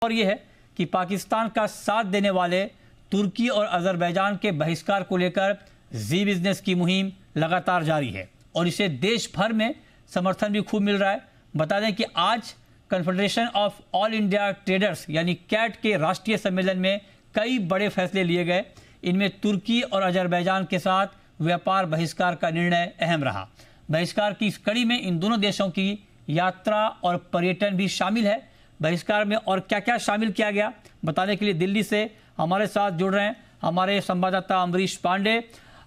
और ये है कि पाकिस्तान का साथ देने वाले तुर्की और अजरबैजान के बहिष्कार को लेकर जी बिजनेस की मुहिम लगातार जारी है और इसे देश भर में समर्थन भी खूब मिल रहा है। बता दें कि आज confederation of all India traders यानी कैट के राष्ट्रीय सम्मेलन में कई बड़े फैसले लिए गए। इनमें तुर्की और अजरबैजान के साथ व्यापार बहिष्कार का निर्णय अहम रहा। बहिष्कार की इस कड़ी में इन दोनों देशों की यात्रा और पर्यटन भी शामिल है। बहिष्कार में और क्या क्या शामिल किया गया बताने के लिए दिल्ली से हमारे साथ जुड़ रहे हैं हमारे संवाददाता अमरीश पांडे।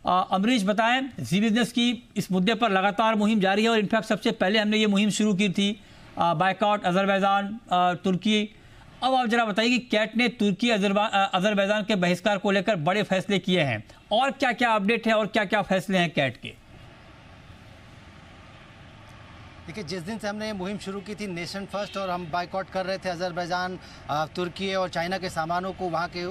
अमरीश, बताएं, जी बिजनेस की इस मुद्दे पर लगातार मुहिम जारी है और इनफैक्ट सबसे पहले हमने ये मुहिम शुरू की थी बायकॉट अजरबैजान तुर्की। अब आप जरा बताइए कि कैट ने तुर्की अजरबैजान के बहिष्कार को लेकर बड़े फैसले किए हैं और क्या क्या अपडेट है और क्या क्या फैसले हैं कैट के। देखिए, जिस दिन से हमने ये मुहिम शुरू की थी नेशन फर्स्ट और हम बायकॉट कर रहे थे अजरबैजान, तुर्की और चाइना के सामानों को, वहाँ के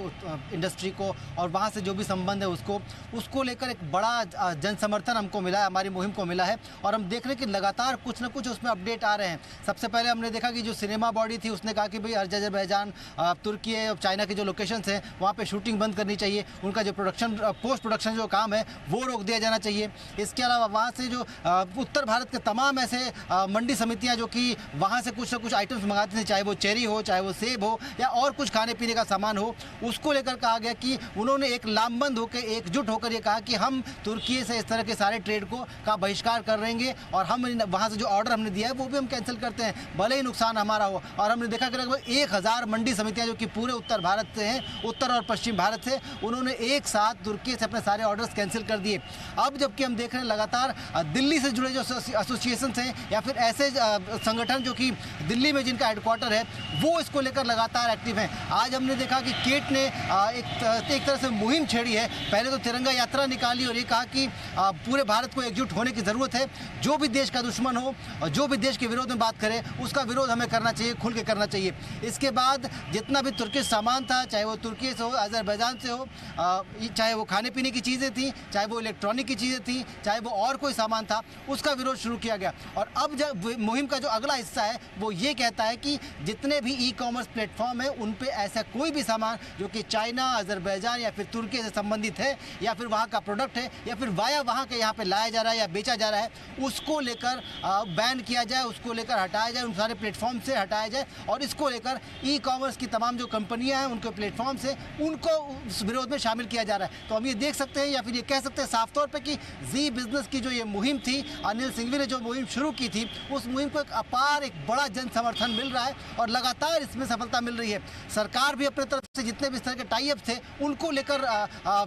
इंडस्ट्री को और वहाँ से जो भी संबंध है उसको लेकर एक बड़ा जन समर्थन हमको मिला है, हमारी मुहिम को मिला है। और हम देख रहे हैं कि लगातार कुछ ना कुछ उसमें अपडेट आ रहे हैं। सबसे पहले हमने देखा कि जो सिनेमा बॉडी थी उसने कहा कि भाई अजरबैजान, तुर्की और चाइना के जो लोकेशंस हैं वहाँ पर शूटिंग बंद करनी चाहिए, उनका जो पोस्ट प्रोडक्शन जो काम है वो रोक दिया जाना चाहिए। इसके अलावा वहाँ से जो उत्तर भारत के तमाम ऐसे मंडी समितियां जो कि वहां से कुछ ना कुछ आइटम्स मंगाती थी, चाहे वो चेरी हो, चाहे वो सेब हो या और कुछ खाने पीने का सामान हो, उसको लेकर कहा गया कि उन्होंने एक लामबंद होकर एकजुट होकर ये कहा कि हम तुर्की से इस तरह के सारे ट्रेड का बहिष्कार कर रहेंगे और हम वहाँ से जो ऑर्डर हमने दिया है वो भी हम कैंसिल करते हैं, भले ही नुकसान हमारा हो। और हमने देखा कि लगभग 1000 मंडी समितियाँ जो कि पूरे उत्तर भारत से हैं, उत्तर और पश्चिम भारत से, उन्होंने एक साथ तुर्की से अपने सारे ऑर्डर्स कैंसिल कर दिए। अब जबकि हम देख रहे हैं लगातार दिल्ली से जुड़े जो एसोसिएशन हैं या फिर ऐसे संगठन जो कि दिल्ली में जिनका हेडक्वार्टर है वो इसको लेकर लगातार एक्टिव हैं। आज हमने देखा कि केट ने एक तरह से मुहिम छेड़ी है। पहले तो तिरंगा यात्रा निकाली और ये कहा कि पूरे भारत को एकजुट होने की ज़रूरत है। जो भी देश का दुश्मन हो और जो भी देश के विरोध में बात करे उसका विरोध हमें करना चाहिए, खुल के करना चाहिए। इसके बाद जितना भी तुर्की सामान था, चाहे वो तुर्की से हो, अजरबैजान से हो, चाहे वो खाने पीने की चीज़ें थी, चाहे वो इलेक्ट्रॉनिक की चीज़ें थी, चाहे वो और कोई सामान था, उसका विरोध शुरू किया गया। और अब जब मुहिम का जो अगला हिस्सा है वो ये कहता है कि जितने भी ई कॉमर्स प्लेटफॉर्म है उन पे ऐसा कोई भी सामान जो कि चाइना, अजरबैजान या फिर तुर्की से संबंधित है या फिर वहाँ का प्रोडक्ट है या फिर वाया वहाँ के यहाँ पे लाया जा रहा है या बेचा जा रहा है, उसको लेकर बैन किया जाए, उसको लेकर हटाया जाए, उन सारे प्लेटफॉर्म से हटाया जाए। और इसको लेकर ई कॉमर्स की तमाम जो कंपनियाँ हैं उनके प्लेटफॉर्म से उनको उस विरोध में शामिल किया जा रहा है। तो हम ये देख सकते हैं या फिर ये कह सकते हैं साफ तौर पर कि जी बिजनेस की जो ये मुहिम थी, अनिल सिंघवी ने जो मुहिम शुरू की थी, उस मुहिम को एक अपार, एक बड़ा जन समर्थन मिल रहा है और लगातार इसमें सफलता मिल रही है। सरकार भी अपने तरफ से जितने भी इस तरह के टाई अप थे उनको लेकर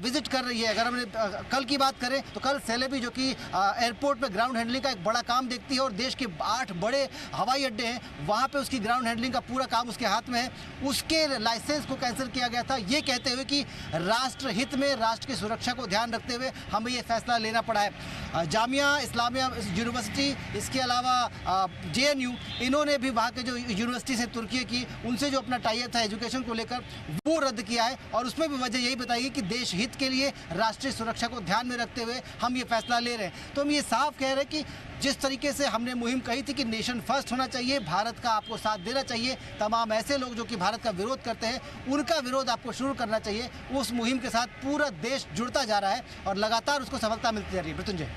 विजिट कर रही है। अगर हमने कल की बात करें तो कल सेलेबी जो कि एयरपोर्ट पे ग्राउंड हैंडलिंग का एक बड़ा काम देखती है और देश के 8 बड़े हवाई अड्डे हैं, वहाँ पे उसकी ग्राउंड हैंडलिंग का पूरा काम उसके हाथ में है। उसके लाइसेंस को कैंसिल किया गया था, ये कहते हुए कि राष्ट्र हित में, राष्ट्र की सुरक्षा को ध्यान रखते हुए हमें ये फैसला लेना पड़ा है। जामिया इस्लामिया यूनिवर्सिटी, इसके अलावा JNU, इन्होंने भी वहाँ के जो यूनिवर्सिटी से तुर्की की, उनसे जो अपना टाई अप था एजुकेशन को लेकर वो रद्द किया है और उसमें भी वजह यही बताई कि देश हित के लिए, राष्ट्रीय सुरक्षा को ध्यान में रखते हुए हम ये फैसला ले रहे हैं। तो हम ये साफ कह रहे हैं कि जिस तरीके से हमने मुहिम कही थी कि नेशन फर्स्ट होना चाहिए, भारत का आपको साथ देना चाहिए, तमाम ऐसे लोग जो कि भारत का विरोध करते हैं उनका विरोध आपको शुरू करना चाहिए, उस मुहिम के साथ पूरा देश जुड़ता जा रहा है और लगातार उसको सफलता मिलती जा रही है। मृत्युंजय,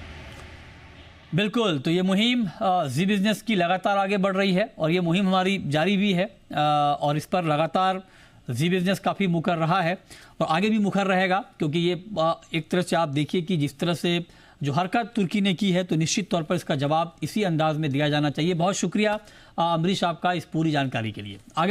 बिल्कुल, तो ये मुहिम जी बिजनेस की लगातार आगे बढ़ रही है और ये मुहिम हमारी जारी भी है और इस पर लगातार जी बिजनेस काफ़ी मुखर रहा है और आगे भी मुखर रहेगा, क्योंकि ये एक तरह से आप देखिए कि जिस तरह से जो हरकत तुर्की ने की है तो निश्चित तौर पर इसका जवाब इसी अंदाज में दिया जाना चाहिए। बहुत शुक्रिया अमरीश आपका इस पूरी जानकारी के लिए। आगे